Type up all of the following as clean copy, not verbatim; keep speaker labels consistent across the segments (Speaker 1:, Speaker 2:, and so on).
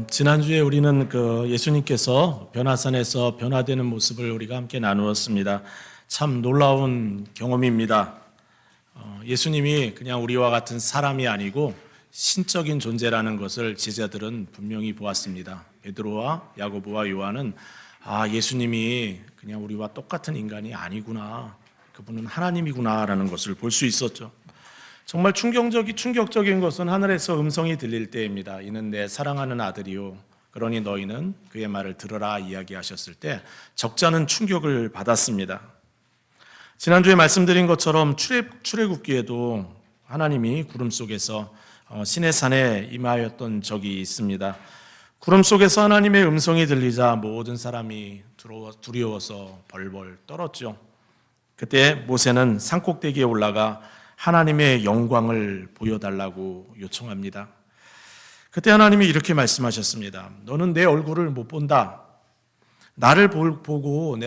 Speaker 1: 지난주에 우리는 예수님께서 변화산에서 변화되는 모습을 우리가 함께 나누었습니다. 참 놀라운 경험입니다. 예수님이 그냥 우리와 같은 사람이 아니고 신적인 존재라는 것을 제자들은 분명히 보았습니다. 베드로와 야고보와 요한은 예수님이 그냥 우리와 똑같은 인간이 아니구나. 그분은 하나님이구나라는 것을 볼 수 있었죠. 정말 충격적인 것은 하늘에서 음성이 들릴 때입니다. 이는 내 사랑하는 아들이요. 그러니 너희는 그의 말을 들으라 이야기하셨을 때 적잖은 충격을 받았습니다. 지난주에 말씀드린 것처럼 출애굽기에도 하나님이 구름 속에서 시내산에 임하였던 적이 있습니다. 구름 속에서 하나님의 음성이 들리자 모든 사람이 두려워서 벌벌 떨었죠. 그때 모세는 산꼭대기에 올라가 하나님의 영광을 보여달라고 요청합니다. 그때 하나님이 이렇게 말씀하셨습니다. 너는 내 얼굴을 못 본다. 나를 보고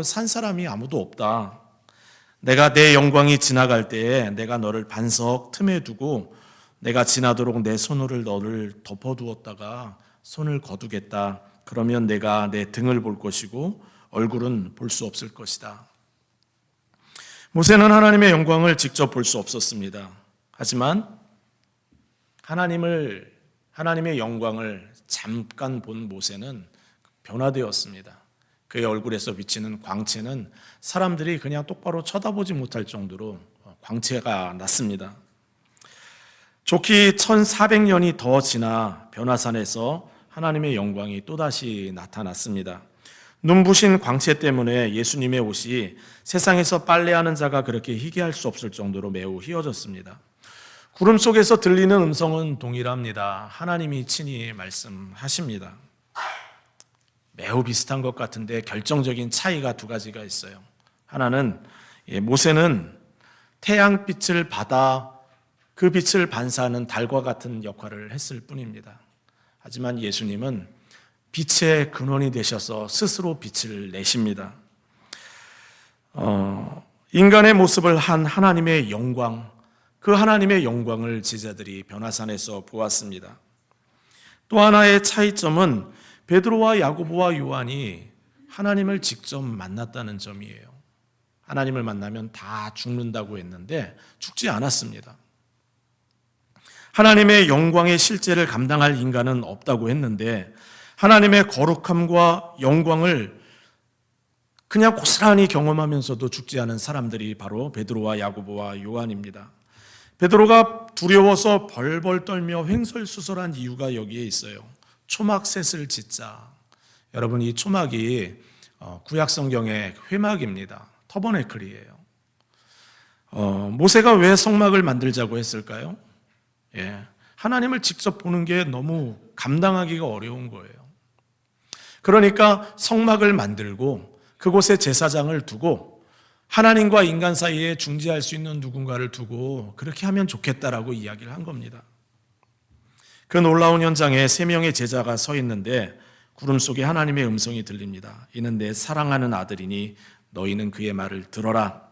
Speaker 1: 산 사람이 아무도 없다. 내가 내 영광이 지나갈 때에 내가 너를 반석 틈에 두고 내가 지나도록 내 손을 너를 덮어두었다가 손을 거두겠다. 그러면 내가 내 등을 볼 것이고 얼굴은 볼 수 없을 것이다. 모세는 하나님의 영광을 직접 볼 수 없었습니다. 하지만 하나님의 영광을 잠깐 본 모세는 변화되었습니다. 그의 얼굴에서 비치는 광채는 사람들이 그냥 똑바로 쳐다보지 못할 정도로 광채가 났습니다. 좋기 1400년이 더 지나 변화산에서 하나님의 영광이 또다시 나타났습니다. 눈부신 광채 때문에 예수님의 옷이 세상에서 빨래하는 자가 그렇게 희귀할 수 없을 정도로 매우 희어졌습니다. 구름 속에서 들리는 음성은 동일합니다. 하나님이 친히 말씀하십니다. 매우 비슷한 것 같은데 결정적인 차이가 두 가지가 있어요. 하나는 모세는 태양빛을 받아 그 빛을 반사하는 달과 같은 역할을 했을 뿐입니다. 하지만 예수님은 빛의 근원이 되셔서 스스로 빛을 내십니다. 인간의 모습을 한 하나님의 영광, 그 하나님의 영광을 제자들이 변화산에서 보았습니다. 또 하나의 차이점은 베드로와 야고보와 요한이 하나님을 직접 만났다는 점이에요. 하나님을 만나면 다 죽는다고 했는데 죽지 않았습니다. 하나님의 영광의 실제를 감당할 인간은 없다고 했는데 하나님의 거룩함과 영광을 그냥 고스란히 경험하면서도 죽지 않은 사람들이 바로 베드로와 야고보와 요한입니다. 베드로가 두려워서 벌벌 떨며 횡설수설한 이유가 여기에 있어요. 초막셋을 짓자. 여러분, 이 초막이 구약 성경의 회막입니다. 터버네클이에요. 모세가 왜 성막을 만들자고 했을까요? 하나님을 직접 보는 게 너무 감당하기가 어려운 거예요. 그러니까 성막을 만들고 그곳에 제사장을 두고 하나님과 인간 사이에 중재할 수 있는 누군가를 두고 그렇게 하면 좋겠다라고 이야기를 한 겁니다. 그 놀라운 현장에 3명의 제자가 서 있는데 구름 속에 하나님의 음성이 들립니다. 이는 내 사랑하는 아들이니 너희는 그의 말을 들어라.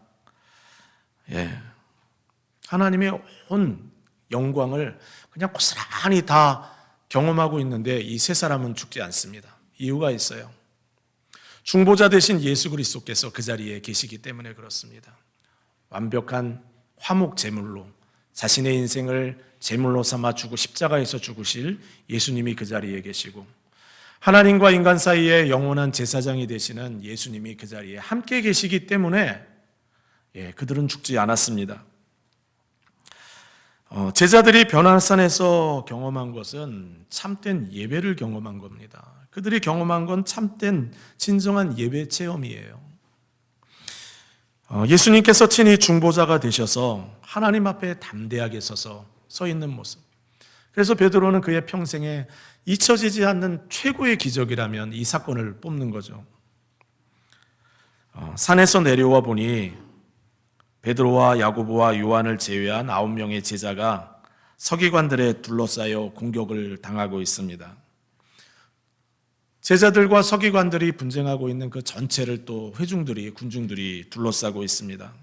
Speaker 1: 하나님의 온 영광을 그냥 고스란히 다 경험하고 있는데 이 세 사람은 죽지 않습니다. 이유가 있어요. 중보자 되신 예수 그리스도께서 그 자리에 계시기 때문에 그렇습니다. 완벽한 화목 제물로 자신의 인생을 제물로 삼아 주고 십자가에서 죽으실 예수님이 그 자리에 계시고 하나님과 인간 사이에 영원한 제사장이 되시는 예수님이 그 자리에 함께 계시기 때문에 그들은 죽지 않았습니다. 제자들이 변화산에서 경험한 것은 참된 예배를 경험한 겁니다. 그들이 경험한 건 참된 진정한 예배 체험이에요. 예수님께서 친히 중보자가 되셔서 하나님 앞에 담대하게 서 있는 모습. 그래서 베드로는 그의 평생에 잊혀지지 않는 최고의 기적이라면 이 사건을 뽑는 거죠. 산에서 내려와 보니 베드로와 야고보와 요한을 제외한 9명의 제자가 서기관들에 둘러싸여 공격을 당하고 있습니다. 제자들과 서기관들이 분쟁하고 있는 그 전체를 또 군중들이 둘러싸고 있습니다.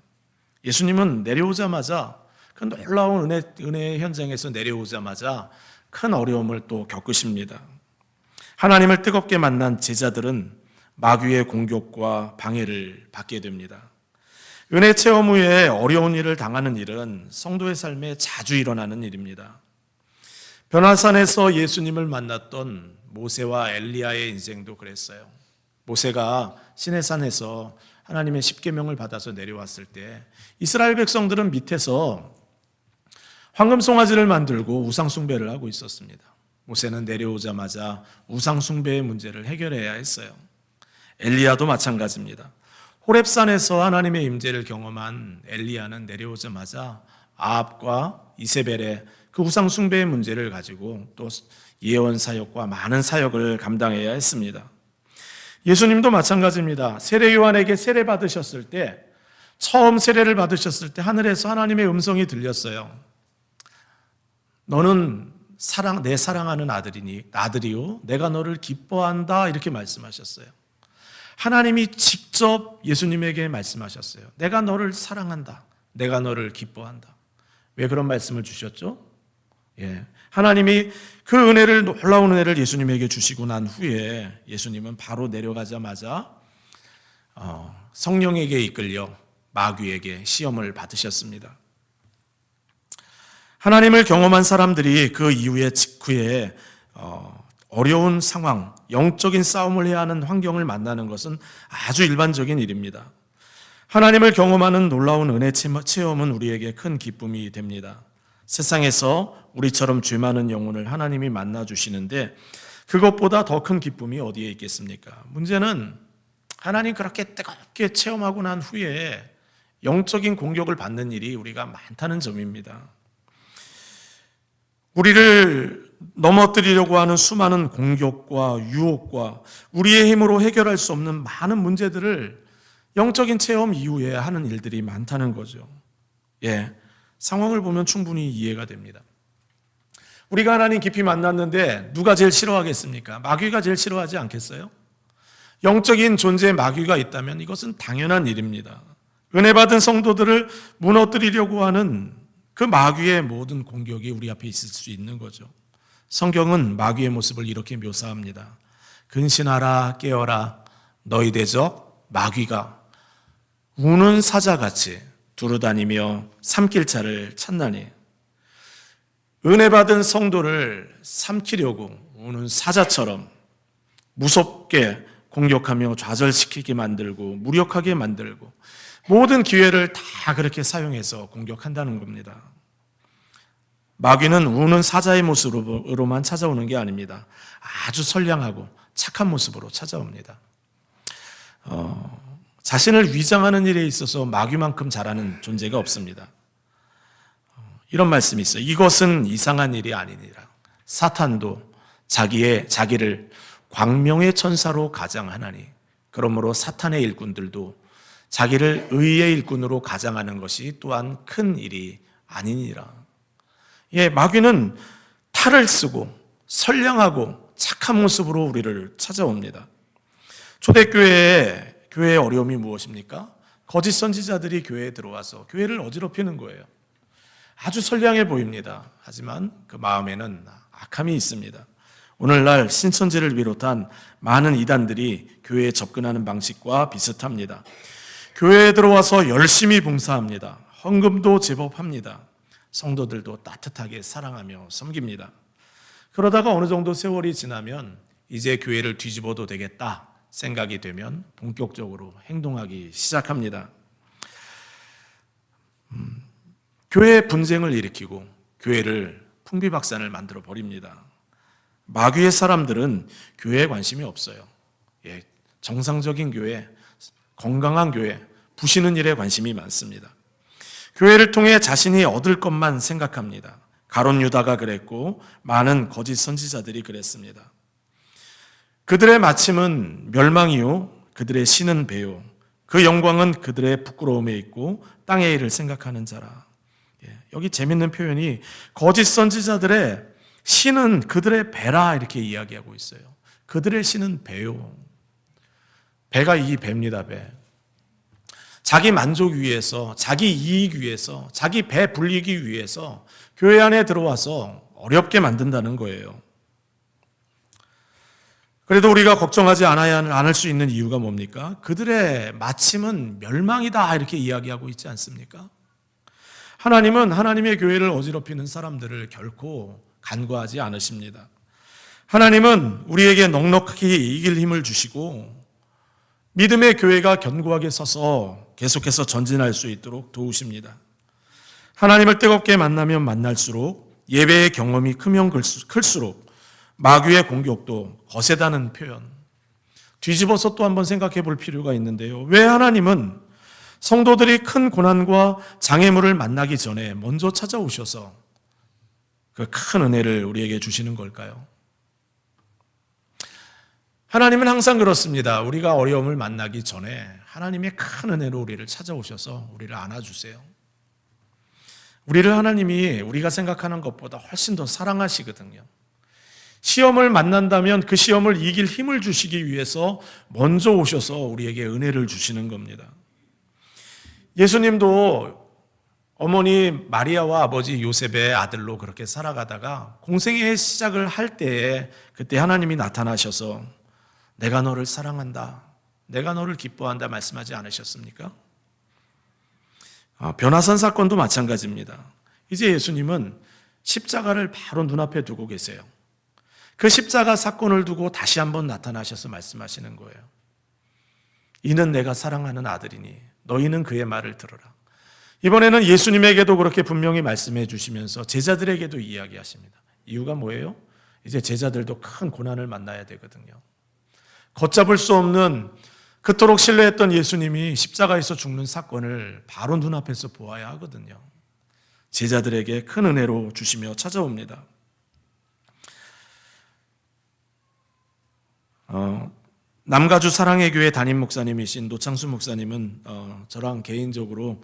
Speaker 1: 예수님은 내려오자마자 그 놀라운 은혜 현장에서 내려오자마자 큰 어려움을 또 겪으십니다. 하나님을 뜨겁게 만난 제자들은 마귀의 공격과 방해를 받게 됩니다. 은혜 체험 후에 어려운 일을 당하는 일은 성도의 삶에 자주 일어나는 일입니다. 변화산에서 예수님을 만났던 모세와 엘리야의 인생도 그랬어요. 모세가 시내산에서 하나님의 십계명을 받아서 내려왔을 때 이스라엘 백성들은 밑에서 황금 송아지를 만들고 우상 숭배를 하고 있었습니다. 모세는 내려오자마자 우상 숭배의 문제를 해결해야 했어요. 엘리야도 마찬가지입니다. 호렙산에서 하나님의 임재를 경험한 엘리야는 내려오자마자 아합과 이세벨의 그 우상 숭배의 문제를 가지고 또 예언 사역과 많은 사역을 감당해야 했습니다. 예수님도 마찬가지입니다. 세례 요한에게 세례 받으셨을 때, 처음 세례를 받으셨을 때 하늘에서 하나님의 음성이 들렸어요. 너는 내 사랑하는 아들이요 내가 너를 기뻐한다, 이렇게 말씀하셨어요. 하나님이 직접 예수님에게 말씀하셨어요. 내가 너를 사랑한다. 내가 너를 기뻐한다. 왜 그런 말씀을 주셨죠? 하나님이 그 놀라운 은혜를 예수님에게 주시고 난 후에 예수님은 바로 내려가자마자 성령에게 이끌려 마귀에게 시험을 받으셨습니다. 하나님을 경험한 사람들이 그 이후에 직후에 어려운 상황, 영적인 싸움을 해야 하는 환경을 만나는 것은 아주 일반적인 일입니다. 하나님을 경험하는 놀라운 은혜 체험은 우리에게 큰 기쁨이 됩니다. 세상에서 우리처럼 죄 많은 영혼을 하나님이 만나주시는데 그것보다 더 큰 기쁨이 어디에 있겠습니까? 문제는 하나님 그렇게 뜨겁게 체험하고 난 후에 영적인 공격을 받는 일이 우리가 많다는 점입니다. 우리를 넘어뜨리려고 하는 수많은 공격과 유혹과 우리의 힘으로 해결할 수 없는 많은 문제들을 영적인 체험 이후에 하는 일들이 많다는 거죠. 상황을 보면 충분히 이해가 됩니다. 우리가 하나님 깊이 만났는데 누가 제일 싫어하겠습니까? 마귀가 제일 싫어하지 않겠어요? 영적인 존재의 마귀가 있다면 이것은 당연한 일입니다. 은혜 받은 성도들을 무너뜨리려고 하는 그 마귀의 모든 공격이 우리 앞에 있을 수 있는 거죠. 성경은 마귀의 모습을 이렇게 묘사합니다. 근신하라 깨어라 너희 대적 마귀가 우는 사자같이 두루다니며 삼킬 자를 찾나니. 은혜 받은 성도를 삼키려고 우는 사자처럼 무섭게 공격하며 좌절시키게 만들고 무력하게 만들고 모든 기회를 다 그렇게 사용해서 공격한다는 겁니다. 마귀는 우는 사자의 모습으로만 찾아오는 게 아닙니다. 아주 선량하고 착한 모습으로 찾아옵니다. 자신을 위장하는 일에 있어서 마귀만큼 잘하는 존재가 없습니다. 이런 말씀이 있어요. 이것은 이상한 일이 아니니라. 사탄도 자기를 광명의 천사로 가장하나니 그러므로 사탄의 일꾼들도 자기를 의의 일꾼으로 가장하는 것이 또한 큰 일이 아니니라. 마귀는 탈을 쓰고 선량하고 착한 모습으로 우리를 찾아옵니다. 초대교회의 어려움이 무엇입니까? 거짓 선지자들이 교회에 들어와서 교회를 어지럽히는 거예요. 아주 선량해 보입니다. 하지만 그 마음에는 악함이 있습니다. 오늘날 신천지를 비롯한 많은 이단들이 교회에 접근하는 방식과 비슷합니다. 교회에 들어와서 열심히 봉사합니다. 헌금도 제법 합니다. 성도들도 따뜻하게 사랑하며 섬깁니다. 그러다가 어느 정도 세월이 지나면 이제 교회를 뒤집어도 되겠다 생각이 되면 본격적으로 행동하기 시작합니다. 교회에 분쟁을 일으키고 교회를 풍비박산을 만들어 버립니다. 마귀의 사람들은 교회에 관심이 없어요. 정상적인 교회, 건강한 교회, 부시는 일에 관심이 많습니다. 교회를 통해 자신이 얻을 것만 생각합니다. 가룟 유다가 그랬고 많은 거짓 선지자들이 그랬습니다. 그들의 마침은 멸망이요 그들의 신은 배요 그 영광은 그들의 부끄러움에 있고 땅의 일을 생각하는 자라. 여기 재밌는 표현이 거짓 선지자들의 신은 그들의 배라 이렇게 이야기하고 있어요. 그들의 신은 배요. 배가 이 배입니다. 배. 자기 만족 위해서, 자기 이익 위해서, 자기 배 불리기 위해서 교회 안에 들어와서 어렵게 만든다는 거예요. 그래도 우리가 걱정하지 않을 수 있는 이유가 뭡니까? 그들의 마침은 멸망이다 이렇게 이야기하고 있지 않습니까? 하나님은 하나님의 교회를 어지럽히는 사람들을 결코 간과하지 않으십니다. 하나님은 우리에게 넉넉하게 이길 힘을 주시고 믿음의 교회가 견고하게 서서 계속해서 전진할 수 있도록 도우십니다. 하나님을 뜨겁게 만나면 만날수록 예배의 경험이 크면 클수록 마귀의 공격도 거세다는 표현. 뒤집어서 또 한번 생각해 볼 필요가 있는데요. 왜 하나님은 성도들이 큰 고난과 장애물을 만나기 전에 먼저 찾아오셔서 그 큰 은혜를 우리에게 주시는 걸까요? 하나님은 항상 그렇습니다. 우리가 어려움을 만나기 전에 하나님의 큰 은혜로 우리를 찾아오셔서 우리를 안아주세요. 우리를 하나님이 우리가 생각하는 것보다 훨씬 더 사랑하시거든요. 시험을 만난다면 그 시험을 이길 힘을 주시기 위해서 먼저 오셔서 우리에게 은혜를 주시는 겁니다. 예수님도 어머니 마리아와 아버지 요셉의 아들로 그렇게 살아가다가 공생의 시작을 할 때에 그때 하나님이 나타나셔서 내가 너를 사랑한다, 내가 너를 기뻐한다 말씀하지 않으셨습니까? 변화산 사건도 마찬가지입니다. 이제 예수님은 십자가를 바로 눈앞에 두고 계세요. 그 십자가 사건을 두고 다시 한번 나타나셔서 말씀하시는 거예요. 이는 내가 사랑하는 아들이니 너희는 그의 말을 들으라. 이번에는 예수님에게도 그렇게 분명히 말씀해 주시면서 제자들에게도 이야기하십니다. 이유가 뭐예요? 이제 제자들도 큰 고난을 만나야 되거든요. 걷잡을 수 없는 그토록 신뢰했던 예수님이 십자가에서 죽는 사건을 바로 눈앞에서 보아야 하거든요. 제자들에게 큰 은혜로 주시며 찾아옵니다. 남가주 사랑의 교회 담임 목사님이신 노창수 목사님은 저랑 개인적으로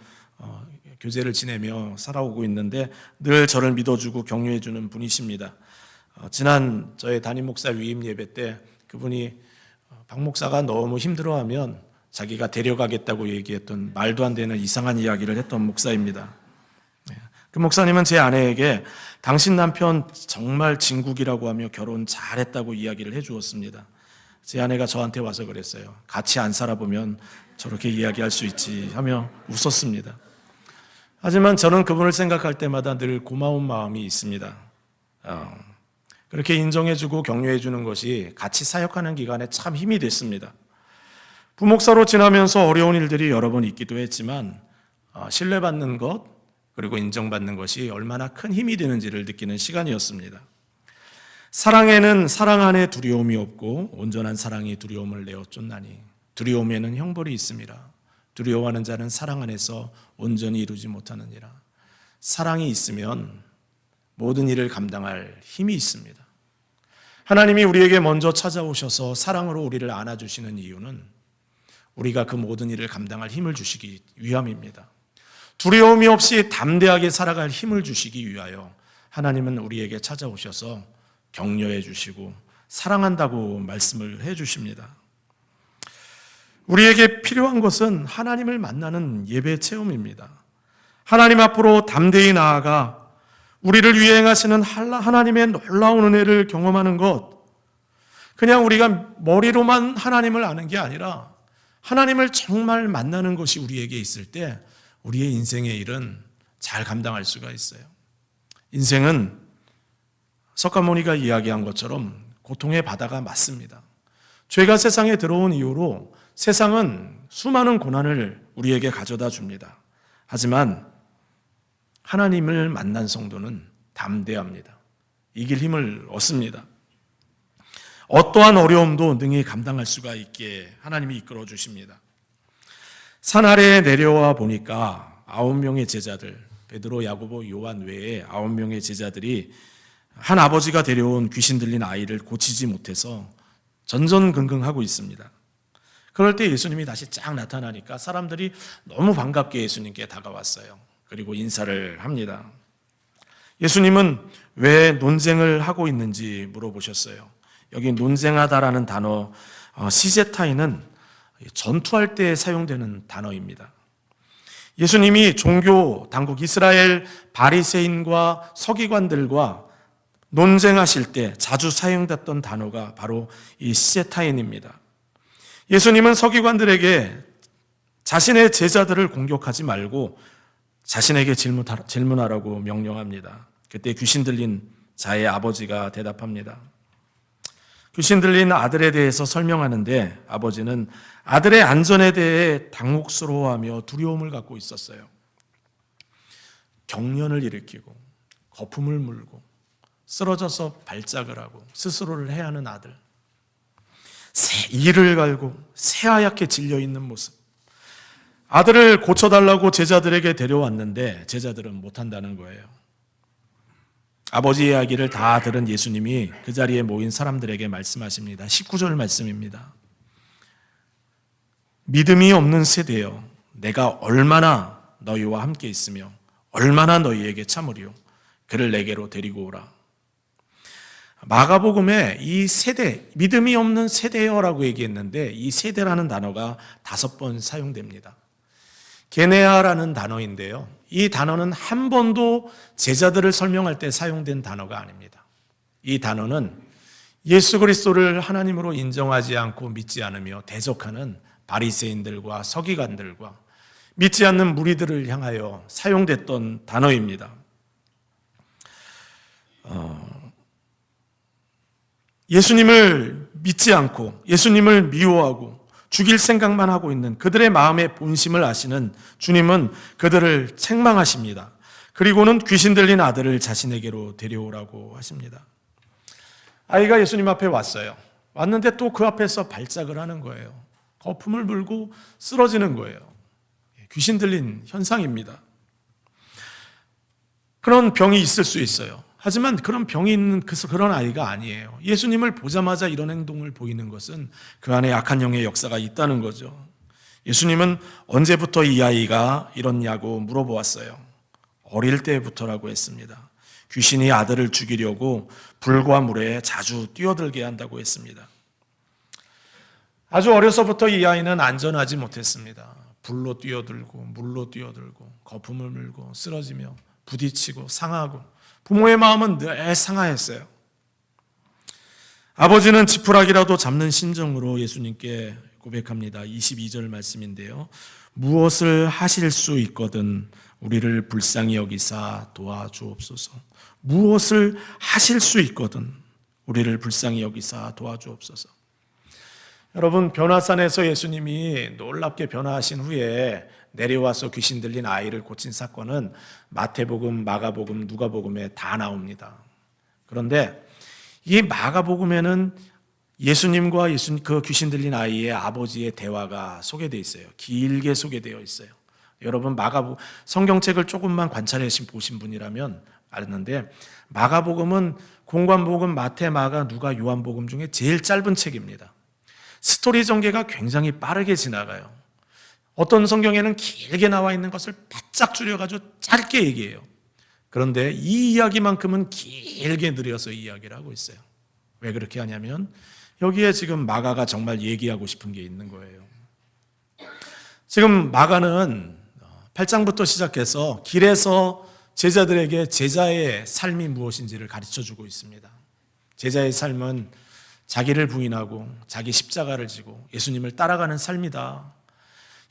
Speaker 1: 교제를 지내며 살아오고 있는데 늘 저를 믿어주고 격려해주는 분이십니다. 지난 저의 담임 목사 위임 예배 때 그분이 박 목사가 너무 힘들어하면 자기가 데려가겠다고 얘기했던 말도 안 되는 이상한 이야기를 했던 목사입니다. 그 목사님은 제 아내에게 당신 남편 정말 진국이라고 하며 결혼 잘했다고 이야기를 해주었습니다. 제 아내가 저한테 와서 그랬어요. 같이 안 살아보면 저렇게 이야기할 수 있지 하며 웃었습니다. 하지만 저는 그분을 생각할 때마다 늘 고마운 마음이 있습니다. 그렇게 인정해주고 격려해주는 것이 같이 사역하는 기간에 참 힘이 됐습니다. 부목사로 지나면서 어려운 일들이 여러 번 있기도 했지만 신뢰받는 것 그리고 인정받는 것이 얼마나 큰 힘이 되는지를 느끼는 시간이었습니다. 사랑에는 사랑 안에 두려움이 없고 온전한 사랑이 두려움을 내어 쫓나니 두려움에는 형벌이 있음이라. 두려워하는 자는 사랑 안에서 온전히 이루지 못하느니라. 사랑이 있으면 모든 일을 감당할 힘이 있습니다. 하나님이 우리에게 먼저 찾아오셔서 사랑으로 우리를 안아주시는 이유는 우리가 그 모든 일을 감당할 힘을 주시기 위함입니다. 두려움이 없이 담대하게 살아갈 힘을 주시기 위하여 하나님은 우리에게 찾아오셔서 격려해 주시고 사랑한다고 말씀을 해 주십니다. 우리에게 필요한 것은 하나님을 만나는 예배 체험입니다. 하나님 앞으로 담대히 나아가 우리를 위해 행하시는 하나님의 놀라운 은혜를 경험하는 것, 그냥 우리가 머리로만 하나님을 아는 게 아니라 하나님을 정말 만나는 것이 우리에게 있을 때 우리의 인생의 일은 잘 감당할 수가 있어요. 인생은 석가모니가 이야기한 것처럼 고통의 바다가 맞습니다. 죄가 세상에 들어온 이후로 세상은 수많은 고난을 우리에게 가져다 줍니다. 하지만 하나님을 만난 성도는 담대합니다. 이길 힘을 얻습니다. 어떠한 어려움도 능히 감당할 수가 있게 하나님이 이끌어 주십니다. 산 아래에 내려와 보니까 9명의 제자들, 베드로, 야고보, 요한 외에 9명의 제자들이 한 아버지가 데려온 귀신 들린 아이를 고치지 못해서 전전긍긍하고 있습니다. 그럴 때 예수님이 다시 쫙 나타나니까 사람들이 너무 반갑게 예수님께 다가왔어요. 그리고 인사를 합니다. 예수님은 왜 논쟁을 하고 있는지 물어보셨어요. 여기 논쟁하다라는 단어, 시제타이는 전투할 때 사용되는 단어입니다. 예수님이 종교 당국 이스라엘 바리새인과 서기관들과 논쟁하실 때 자주 사용됐던 단어가 바로 이 시제타인입니다. 예수님은 서기관들에게 자신의 제자들을 공격하지 말고 자신에게 질문하라고 명령합니다. 그때 귀신 들린 자의 아버지가 대답합니다. 귀신 들린 아들에 대해서 설명하는데 아버지는 아들의 안전에 대해 당혹스러워하며 두려움을 갖고 있었어요. 경련을 일으키고 거품을 물고 쓰러져서 발작을 하고 스스로를 해하는 아들, 이를 갈고 새하얗게 질려있는 모습. 아들을 고쳐달라고 제자들에게 데려왔는데 제자들은 못한다는 거예요. 아버지 이야기를 다 들은 예수님이 그 자리에 모인 사람들에게 말씀하십니다. 19절 말씀입니다. 믿음이 없는 세대여, 내가 얼마나 너희와 함께 있으며 얼마나 너희에게 참으리요. 그를 내게로 데리고 오라. 마가복음에 이 세대, 믿음이 없는 세대여라고 얘기했는데 이 세대라는 단어가 5번 사용됩니다. 게네아라는 단어인데요. 이 단어는 한 번도 제자들을 설명할 때 사용된 단어가 아닙니다. 이 단어는 예수 그리스도를 하나님으로 인정하지 않고 믿지 않으며 대적하는 바리새인들과 서기관들과 믿지 않는 무리들을 향하여 사용됐던 단어입니다. 예수님을 믿지 않고 예수님을 미워하고 죽일 생각만 하고 있는 그들의 마음의 본심을 아시는 주님은 그들을 책망하십니다. 그리고는 귀신 들린 아들을 자신에게로 데려오라고 하십니다. 아이가 예수님 앞에 왔어요. 왔는데 또 그 앞에서 발작을 하는 거예요. 거품을 물고 쓰러지는 거예요. 귀신 들린 현상입니다. 그런 병이 있을 수 있어요. 하지만 그런 병이 있는 그런 아이가 아니에요. 예수님을 보자마자 이런 행동을 보이는 것은 그 안에 악한 영의 역사가 있다는 거죠. 예수님은 언제부터 이 아이가 이렇냐고 물어보았어요. 어릴 때부터라고 했습니다. 귀신이 아들을 죽이려고 불과 물에 자주 뛰어들게 한다고 했습니다. 아주 어려서부터 이 아이는 안전하지 못했습니다. 불로 뛰어들고 물로 뛰어들고 거품을 물고 쓰러지며 부딪히고 상하고 부모의 마음은 늘 상하였어요. 아버지는 지푸라기라도 잡는 심정으로 예수님께 고백합니다. 22절 말씀인데요. 무엇을 하실 수 있거든 우리를 불쌍히 여기사 도와주옵소서. 무엇을 하실 수 있거든 우리를 불쌍히 여기사 도와주옵소서. 여러분, 변화산에서 예수님이 놀랍게 변화하신 후에 내려와서 귀신 들린 아이를 고친 사건은 마태복음, 마가복음, 누가복음에 다 나옵니다. 그런데 이 마가복음에는 예수님과 그 귀신 들린 아이의 아버지의 대화가 소개되어 있어요. 길게 소개되어 있어요. 여러분, 성경책을 조금만 관찰해 보신 분이라면 아는데 마가복음은 공관복음, 마태, 마가, 누가, 요한복음 중에 제일 짧은 책입니다. 스토리 전개가 굉장히 빠르게 지나가요. 어떤 성경에는 길게 나와 있는 것을 바짝 줄여가지고 짧게 얘기해요. 그런데 이 이야기만큼은 길게 늘려서 이야기를 하고 있어요. 왜 그렇게 하냐면 여기에 지금 마가가 정말 얘기하고 싶은 게 있는 거예요. 지금 마가는 8장부터 시작해서 길에서 제자들에게 제자의 삶이 무엇인지를 가르쳐주고 있습니다. 제자의 삶은 자기를 부인하고 자기 십자가를 지고 예수님을 따라가는 삶이다.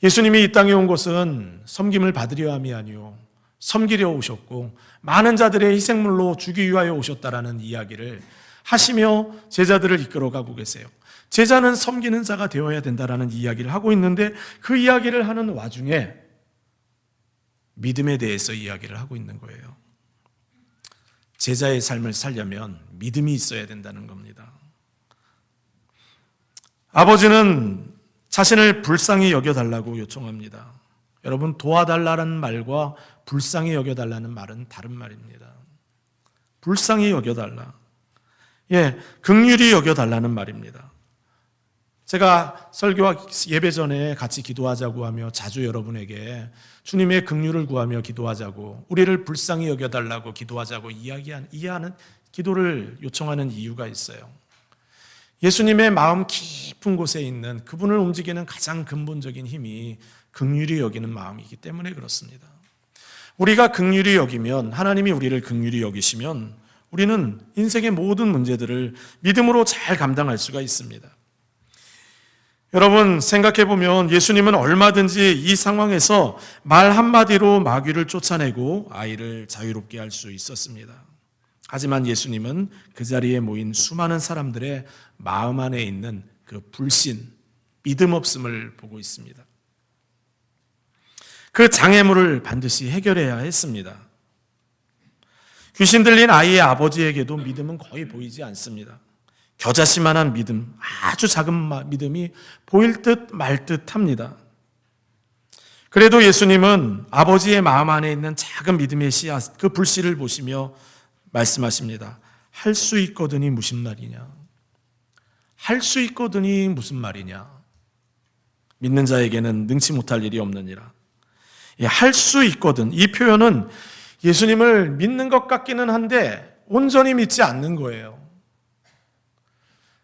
Speaker 1: 예수님이 이 땅에 온 것은 섬김을 받으려 함이 아니요 섬기려 오셨고 많은 자들의 희생물로 주기 위하여 오셨다라는 이야기를 하시며 제자들을 이끌어가고 계세요. 제자는 섬기는 자가 되어야 된다라는 이야기를 하고 있는데 그 이야기를 하는 와중에 믿음에 대해서 이야기를 하고 있는 거예요. 제자의 삶을 살려면 믿음이 있어야 된다는 겁니다. 아버지는 자신을 불쌍히 여겨달라고 요청합니다. 여러분, 도와달라는 말과 불쌍히 여겨달라는 말은 다른 말입니다. 불쌍히 여겨달라. 긍휼히 여겨달라는 말입니다. 제가 설교와 예배 전에 같이 기도하자고 하며 자주 여러분에게 주님의 긍휼을 구하며 기도하자고, 우리를 불쌍히 여겨달라고 기도하자고 이해하는 기도를 요청하는 이유가 있어요. 예수님의 마음 깊은 곳에 있는 그분을 움직이는 가장 근본적인 힘이 긍휼히 여기는 마음이기 때문에 그렇습니다. 우리가 긍휼히 여기면, 하나님이 우리를 긍휼히 여기시면 우리는 인생의 모든 문제들을 믿음으로 잘 감당할 수가 있습니다. 여러분, 생각해 보면 예수님은 얼마든지 이 상황에서 말 한마디로 마귀를 쫓아내고 아이를 자유롭게 할 수 있었습니다. 하지만 예수님은 그 자리에 모인 수많은 사람들의 마음 안에 있는 그 불신, 믿음 없음을 보고 있습니다. 그 장애물을 반드시 해결해야 했습니다. 귀신 들린 아이의 아버지에게도 믿음은 거의 보이지 않습니다. 겨자씨만한 믿음, 아주 작은 믿음이 보일 듯 말 듯 합니다. 그래도 예수님은 아버지의 마음 안에 있는 작은 믿음의 씨앗, 그 불씨를 보시며 말씀하십니다. 할 수 있거든이 무슨 말이냐? 할 수 있거든이 무슨 말이냐? 믿는 자에게는 능치 못할 일이 없느니라. 할 수 있거든. 이 표현은 예수님을 믿는 것 같기는 한데 온전히 믿지 않는 거예요.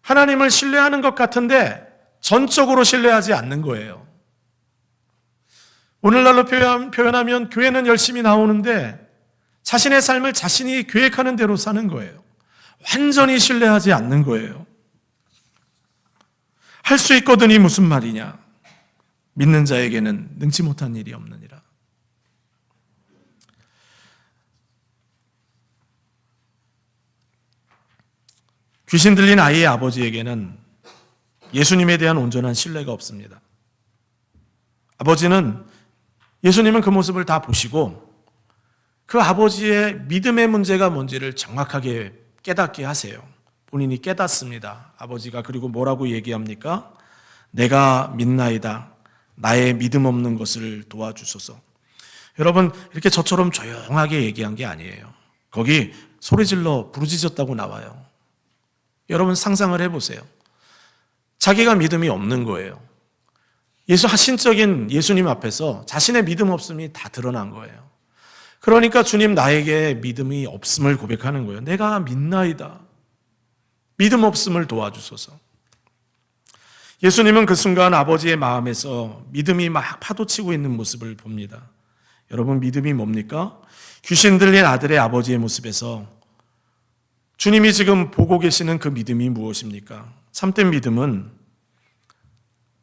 Speaker 1: 하나님을 신뢰하는 것 같은데 전적으로 신뢰하지 않는 거예요. 오늘날로 표현하면 교회는 열심히 나오는데 자신의 삶을 자신이 계획하는 대로 사는 거예요. 완전히 신뢰하지 않는 거예요. 할 수 있거든이 무슨 말이냐? 믿는 자에게는 능치 못한 일이 없느니라. 귀신 들린 아이의 아버지에게는 예수님에 대한 온전한 신뢰가 없습니다. 예수님은 그 모습을 다 보시고 그 아버지의 믿음의 문제가 뭔지를 정확하게 깨닫게 하세요. 본인이 깨닫습니다. 아버지가 그리고 뭐라고 얘기합니까? 내가 믿나이다. 나의 믿음 없는 것을 도와주소서. 여러분, 이렇게 저처럼 조용하게 얘기한 게 아니에요. 거기 소리질러 부르짖었다고 나와요. 여러분 상상을 해보세요. 자기가 믿음이 없는 거예요. 신적인 예수님 앞에서 자신의 믿음 없음이 다 드러난 거예요. 그러니까 주님 나에게 믿음이 없음을 고백하는 거예요. 내가 믿나이다. 믿음 없음을 도와주소서. 예수님은 그 순간 아버지의 마음에서 믿음이 막 파도치고 있는 모습을 봅니다. 여러분 믿음이 뭡니까? 귀신 들린 아들의 아버지의 모습에서 주님이 지금 보고 계시는 그 믿음이 무엇입니까? 참된 믿음은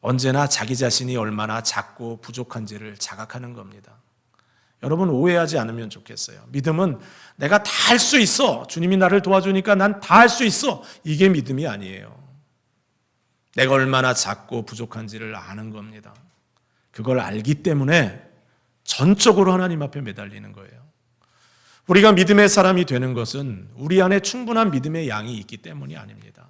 Speaker 1: 언제나 자기 자신이 얼마나 작고 부족한지를 자각하는 겁니다. 여러분 오해하지 않으면 좋겠어요. 믿음은 내가 다 할 수 있어. 주님이 나를 도와주니까 난 다 할 수 있어. 이게 믿음이 아니에요. 내가 얼마나 작고 부족한지를 아는 겁니다. 그걸 알기 때문에 전적으로 하나님 앞에 매달리는 거예요. 우리가 믿음의 사람이 되는 것은 우리 안에 충분한 믿음의 양이 있기 때문이 아닙니다.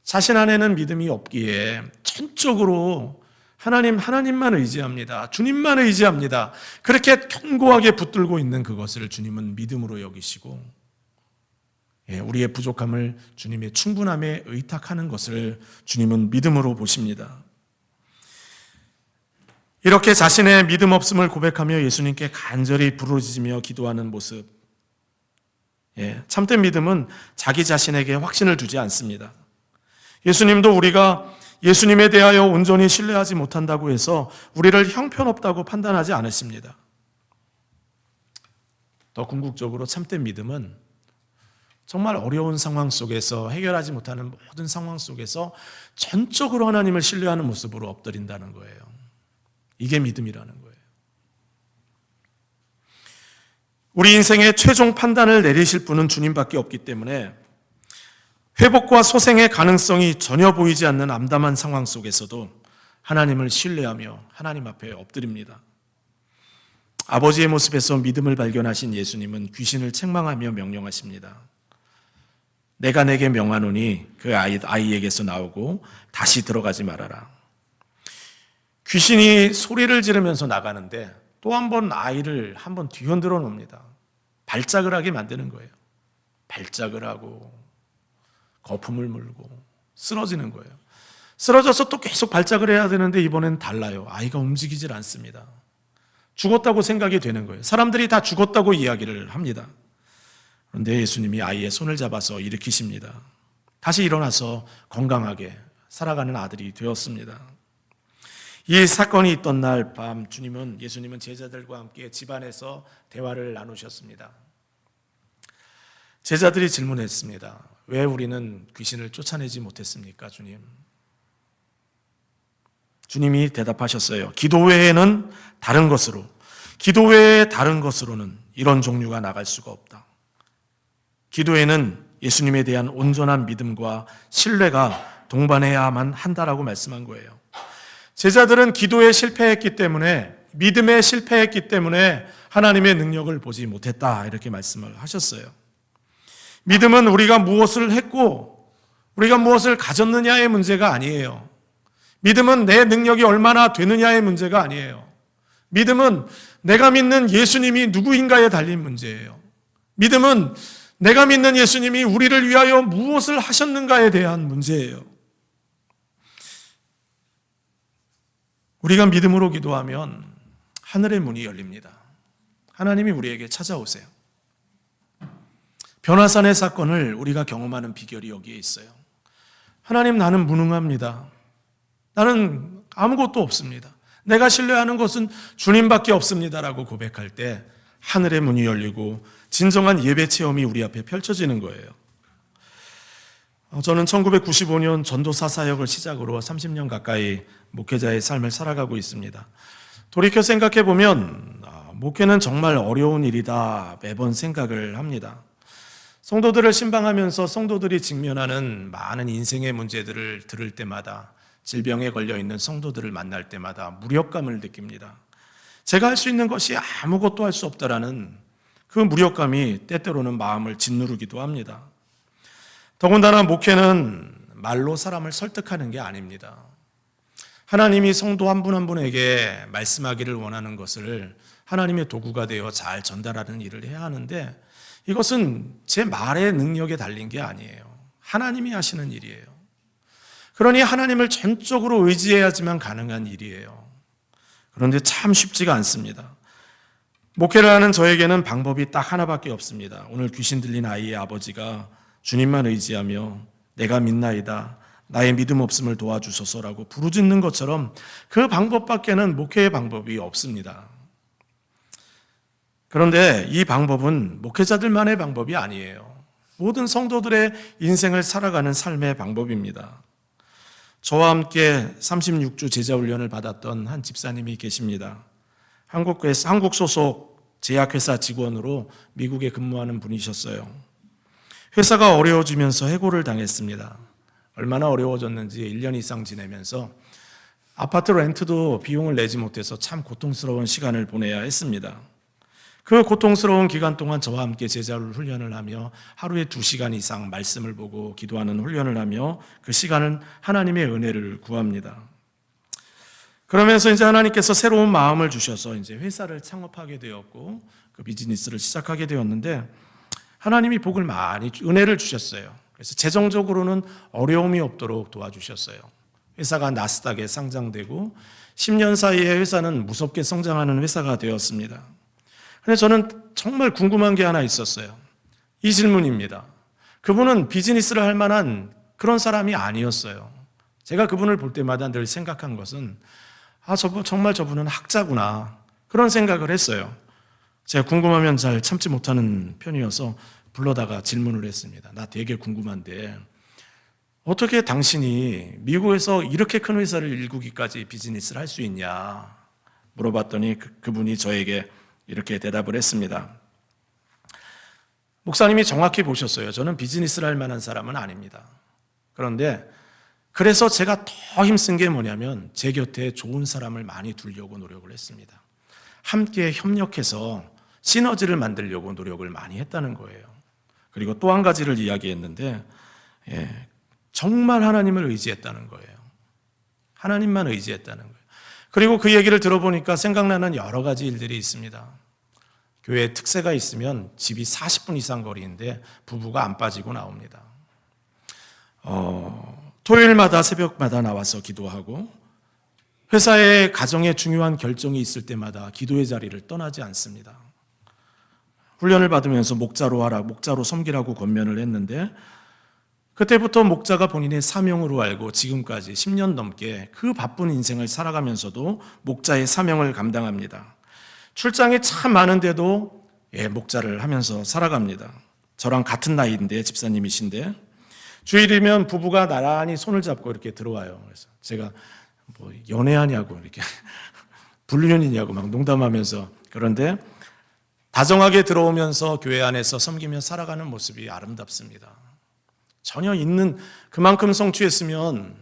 Speaker 1: 자신 안에는 믿음이 없기에 전적으로 하나님만 의지합니다. 주님만 의지합니다. 그렇게 견고하게 붙들고 있는 그것을 주님은 믿음으로 여기시고 우리의 부족함을 주님의 충분함에 의탁하는 것을 주님은 믿음으로 보십니다. 이렇게 자신의 믿음 없음을 고백하며 예수님께 간절히 부르짖으며 기도하는 모습. 참된 믿음은 자기 자신에게 확신을 주지 않습니다. 예수님도 우리가 예수님에 대하여 온전히 신뢰하지 못한다고 해서 우리를 형편없다고 판단하지 않으십니다. 더 궁극적으로 참된 믿음은 정말 어려운 상황 속에서 해결하지 못하는 모든 상황 속에서 전적으로 하나님을 신뢰하는 모습으로 엎드린다는 거예요. 이게 믿음이라는 거예요. 우리 인생의 최종 판단을 내리실 분은 주님밖에 없기 때문에 회복과 소생의 가능성이 전혀 보이지 않는 암담한 상황 속에서도 하나님을 신뢰하며 하나님 앞에 엎드립니다. 아버지의 모습에서 믿음을 발견하신 예수님은 귀신을 책망하며 명령하십니다. 내가 내게 명하노니 그 아이에게서 나오고 다시 들어가지 말아라. 귀신이 소리를 지르면서 나가는데 또 한 번 아이를 한 번 뒤흔들어 놓습니다. 발작을 하게 만드는 거예요. 발작을 하고 거품을 물고 쓰러지는 거예요. 쓰러져서 또 계속 발작을 해야 되는데 이번엔 달라요. 아이가 움직이질 않습니다. 죽었다고 생각이 되는 거예요. 사람들이 다 죽었다고 이야기를 합니다. 그런데 예수님이 아이의 손을 잡아서 일으키십니다. 다시 일어나서 건강하게 살아가는 아들이 되었습니다. 이 사건이 있던 날 밤 예수님은 제자들과 함께 집안에서 대화를 나누셨습니다. 제자들이 질문했습니다. 왜 우리는 귀신을 쫓아내지 못했습니까, 주님? 주님이 대답하셨어요. 기도 외에는 다른 것으로, 기도 외에 다른 것으로는 이런 종류가 나갈 수가 없다. 기도에는 예수님에 대한 온전한 믿음과 신뢰가 동반해야만 한다라고 말씀한 거예요. 제자들은 기도에 실패했기 때문에, 믿음에 실패했기 때문에 하나님의 능력을 보지 못했다, 이렇게 말씀을 하셨어요. 믿음은 우리가 무엇을 했고 우리가 무엇을 가졌느냐의 문제가 아니에요. 믿음은 내 능력이 얼마나 되느냐의 문제가 아니에요. 믿음은 내가 믿는 예수님이 누구인가에 달린 문제예요. 믿음은 내가 믿는 예수님이 우리를 위하여 무엇을 하셨는가에 대한 문제예요. 우리가 믿음으로 기도하면 하늘의 문이 열립니다. 하나님이 우리에게 찾아오세요. 변화산의 사건을 우리가 경험하는 비결이 여기에 있어요. 하나님, 나는 무능합니다. 나는 아무것도 없습니다. 내가 신뢰하는 것은 주님밖에 없습니다라고 고백할 때 하늘의 문이 열리고 진정한 예배 체험이 우리 앞에 펼쳐지는 거예요. 저는 1995년 전도사 사역을 시작으로 30년 가까이 목회자의 삶을 살아가고 있습니다. 돌이켜 생각해 보면 목회는 정말 어려운 일이다 매번 생각을 합니다. 성도들을 신방하면서 성도들이 직면하는 많은 인생의 문제들을 들을 때마다, 질병에 걸려 있는 성도들을 만날 때마다 무력감을 느낍니다. 제가 할 수 있는 것이 아무것도 할 수 없다라는 그 무력감이 때때로는 마음을 짓누르기도 합니다. 더군다나 목회는 말로 사람을 설득하는 게 아닙니다. 하나님이 성도 한 분 한 분에게 말씀하기를 원하는 것을 하나님의 도구가 되어 잘 전달하는 일을 해야 하는데, 이것은 제 말의 능력에 달린 게 아니에요. 하나님이 하시는 일이에요. 그러니 하나님을 전적으로 의지해야지만 가능한 일이에요. 그런데 참 쉽지가 않습니다. 목회를 하는 저에게는 방법이 딱 하나밖에 없습니다. 오늘 귀신 들린 아이의 아버지가 주님만 의지하며 내가 믿나이다, 나의 믿음 없음을 도와주소서라고 부르짖는 것처럼 그 방법밖에는 목회의 방법이 없습니다. 그런데 이 방법은 목회자들만의 방법이 아니에요. 모든 성도들의 인생을 살아가는 삶의 방법입니다. 저와 함께 36주 제자훈련을 받았던 한 집사님이 계십니다. 한국 소속 제약회사 직원으로 미국에 근무하는 분이셨어요. 회사가 어려워지면서 해고를 당했습니다. 얼마나 어려워졌는지 1년 이상 지내면서 아파트 렌트도 비용을 내지 못해서 참 고통스러운 시간을 보내야 했습니다. 그 고통스러운 기간 동안 저와 함께 제자를 훈련을 하며 하루에 2시간 이상 말씀을 보고 기도하는 훈련을 하며 그 시간은 하나님의 은혜를 구합니다. 그러면서 이제 하나님께서 새로운 마음을 주셔서 이제 회사를 창업하게 되었고 그 비즈니스를 시작하게 되었는데, 하나님이 복을 많이, 은혜를 주셨어요. 그래서 재정적으로는 어려움이 없도록 도와주셨어요. 회사가 나스닥에 상장되고 10년 사이에 회사는 무섭게 성장하는 회사가 되었습니다. 근데 저는 정말 궁금한 게 하나 있었어요. 이 질문입니다. 그분은 비즈니스를 할 만한 그런 사람이 아니었어요. 제가 그분을 볼 때마다 늘 생각한 것은 정말 저분은 학자구나, 그런 생각을 했어요. 제가 궁금하면 잘 참지 못하는 편이어서 불러다가 질문을 했습니다. 나 되게 궁금한데 어떻게 당신이 미국에서 이렇게 큰 회사를 일구기까지 비즈니스를 할 수 있냐 물어봤더니 그분이 저에게 이렇게 대답을 했습니다. 목사님이 정확히 보셨어요. 저는 비즈니스를 할 만한 사람은 아닙니다. 그런데 그래서 제가 더 힘쓴 게 뭐냐면 제 곁에 좋은 사람을 많이 두려고 노력을 했습니다. 함께 협력해서 시너지를 만들려고 노력을 많이 했다는 거예요. 그리고 또 한 가지를 이야기했는데 정말 하나님을 의지했다는 거예요. 하나님만 의지했다는 거예요. 그리고 그 얘기를 들어보니까 생각나는 여러 가지 일들이 있습니다. 교회에 특세가 있으면 집이 40분 이상 거리인데 부부가 안 빠지고 나옵니다. 토요일마다 새벽마다 나와서 기도하고 회사에 가정에 중요한 결정이 있을 때마다 기도의 자리를 떠나지 않습니다. 훈련을 받으면서 목자로 하라, 목자로 섬기라고 권면을 했는데 그때부터 목자가 본인의 사명으로 알고 지금까지 10년 넘게 그 바쁜 인생을 살아가면서도 목자의 사명을 감당합니다. 출장이 참 많은데도 목자를 하면서 살아갑니다. 저랑 같은 나이인데 집사님이신데 주일이면 부부가 나란히 손을 잡고 이렇게 들어와요. 그래서 제가 뭐 연애하냐고 이렇게 불륜이냐고 막 농담하면서 그런데 다정하게 들어오면서 교회 안에서 섬기며 살아가는 모습이 아름답습니다. 전혀 있는 그만큼 성취했으면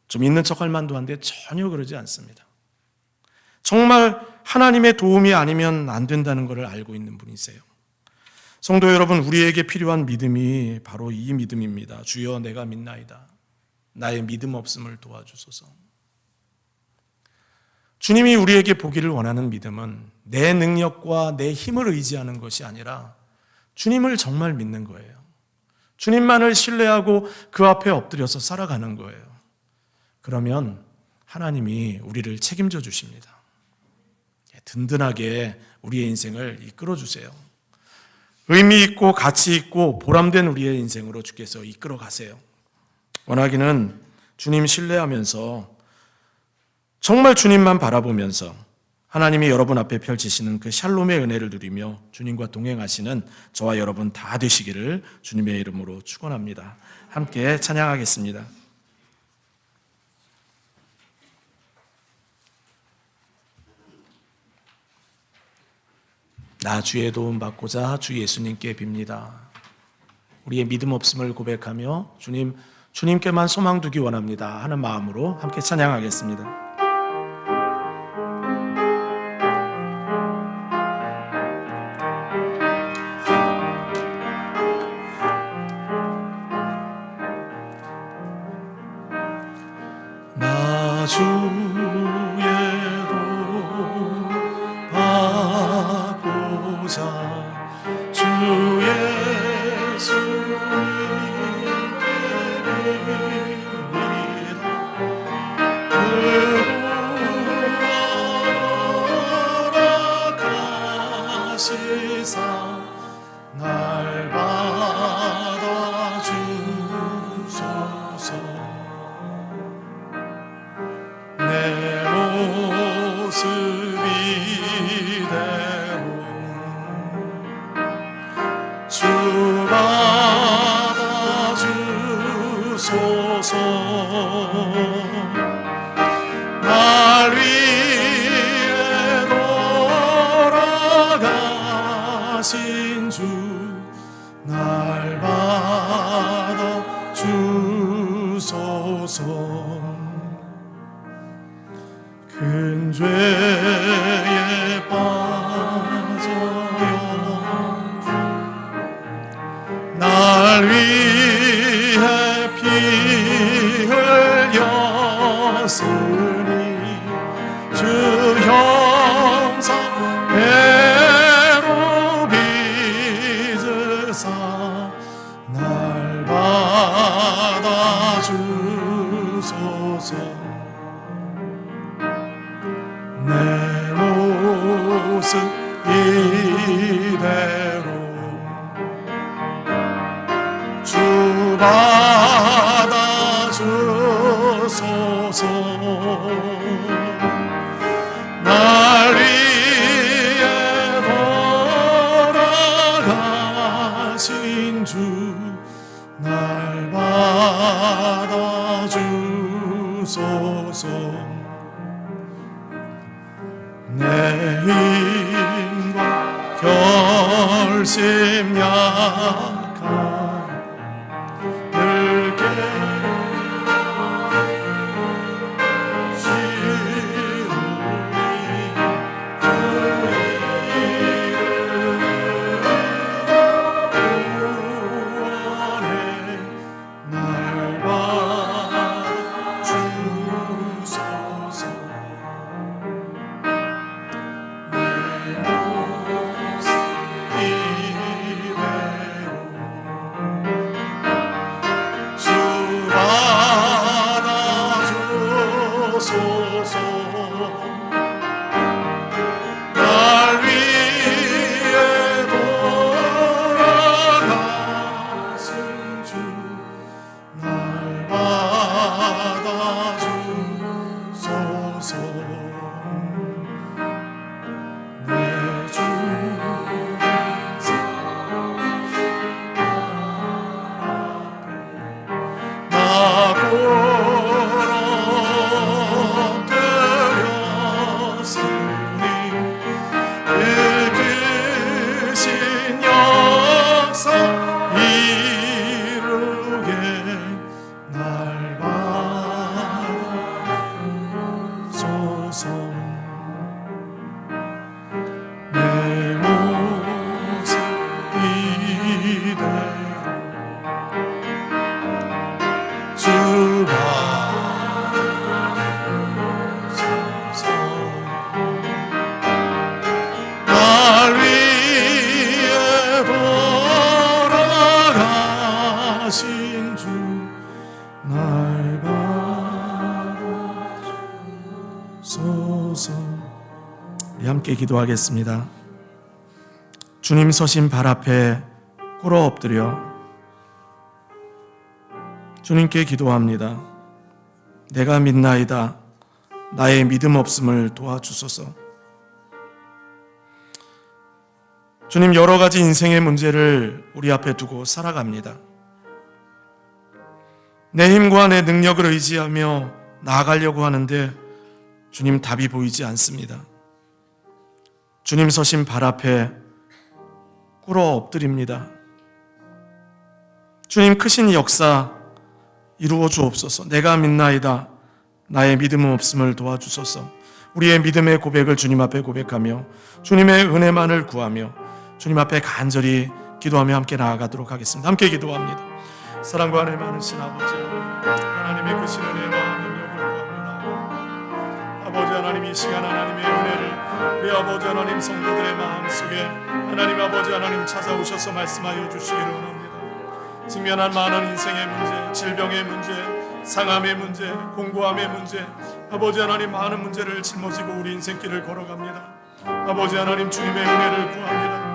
Speaker 1: 좀 있는 척할 만도 한데 전혀 그러지 않습니다. 정말 하나님의 도움이 아니면 안 된다는 것을 알고 있는 분이세요. 성도 여러분, 우리에게 필요한 믿음이 바로 이 믿음입니다. 주여 내가 믿나이다. 나의 믿음 없음을 도와주소서. 주님이 우리에게 보기를 원하는 믿음은 내 능력과 내 힘을 의지하는 것이 아니라 주님을 정말 믿는 거예요. 주님만을 신뢰하고 그 앞에 엎드려서 살아가는 거예요. 그러면 하나님이 우리를 책임져 주십니다. 든든하게 우리의 인생을 이끌어 주세요. 의미 있고 가치 있고 보람된 우리의 인생으로 주께서 이끌어 가세요. 원하기는 주님 신뢰하면서 정말 주님만 바라보면서 하나님이 여러분 앞에 펼치시는 그 샬롬의 은혜를 누리며 주님과 동행하시는 저와 여러분 다 되시기를 주님의 이름으로 축원합니다. 함께 찬양하겠습니다. 나 주의 도움 받고자 주 예수님께 빕니다. 우리의 믿음 없음을 고백하며 주님께만 소망 두기 원합니다 하는 마음으로 함께 찬양하겠습니다. 나 주의 도움 받고자 주 예수님께 빕니다. 그구하러 가시사 날 받아주소서. 내 모습 이대로 주 받아주소서. 날 위해 돌아가신 주 날 받아주소서. 큰 죄에 빠져요 날 위해 피 흘렸으니 주 형상 배로 빚으사 날 받아주소서. 내 모습 이대로 주 받아주소서. 날 위해 돌아가신 주 날 받아주소서. 내 힘과 결심 약한 늘 깨시우니 구원해 날 받아주소서. 내 모습 이대로 크신 주 날 받아주소서. 우리 함께 기도하겠습니다. 주님 서신 발 앞에 꿇어 엎드려 주님께 기도합니다. 내가 믿나이다. 나의 믿음 없음을 도와주소서. 주님, 여러 가지 인생의 문제를 우리 앞에 두고 살아갑니다. 내 힘과 내 능력을 의지하며 나아가려고 하는데 주님, 답이 보이지 않습니다. 주님 서신 발 앞에 꿇어 엎드립니다. 주님, 크신 역사 이루어 주옵소서. 내가 믿나이다. 나의 믿음 없음을 도와주소서. 우리의 믿음의 고백을 주님 앞에 고백하며 주님의 은혜만을 구하며 주님 앞에 간절히 기도하며 함께 나아가도록 하겠습니다. 함께 기도합니다. 사랑과 은혜 많으신 아버지 하나님의 크신 은혜와 능력을 구하며 나아갑니다. 아버지 하나님, 이 시간 하나님의 은혜를 우리 아버지 하나님 성도들의 마음속에 하나님 아버지 하나님 찾아오셔서 말씀하여 주시기를 원합니다. 직면한 많은 인생의 문제, 질병의 문제, 상함의 문제, 공고함의 문제, 아버지 하나님 많은 문제를 짊어지고 우리 인생길을 걸어갑니다. 아버지 하나님, 주님의 은혜를 구합니다.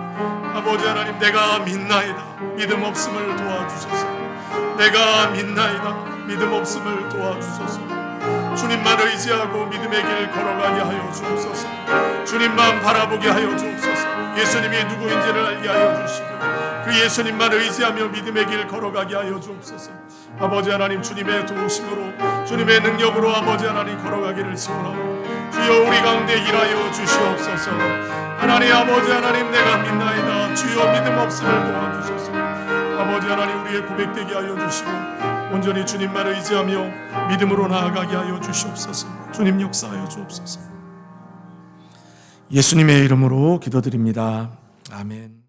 Speaker 1: 아버지 하나님, 내가 믿나이다. 믿음 없음을 도와주소서. 내가 믿나이다. 믿음 없음을 도와주소서. 주님만 의지하고 믿음의 길 걸어가게 하여 주옵소서. 주님만 바라보게 하여 주옵소서. 예수님이 누구인지를 알게 하여 주시고 그 예수님만 의지하며 믿음의 길 걸어가게 하여 주옵소서. 아버지 하나님, 주님의 도우심으로 주님의 능력으로 아버지 하나님 걸어가기를 소원하고 주여 우리 가운데 일하여 주시옵소서. 하나님 아버지 하나님, 내가 믿나이다. 주여 믿음 없음을 도와주소서. 아버지 하나님, 우리의 고백되게 하여 주시고 온전히 주님만 의지하며 믿음으로 나아가게 하여 주시옵소서. 주님 역사하여 주옵소서. 예수님의 이름으로 기도드립니다. 아멘.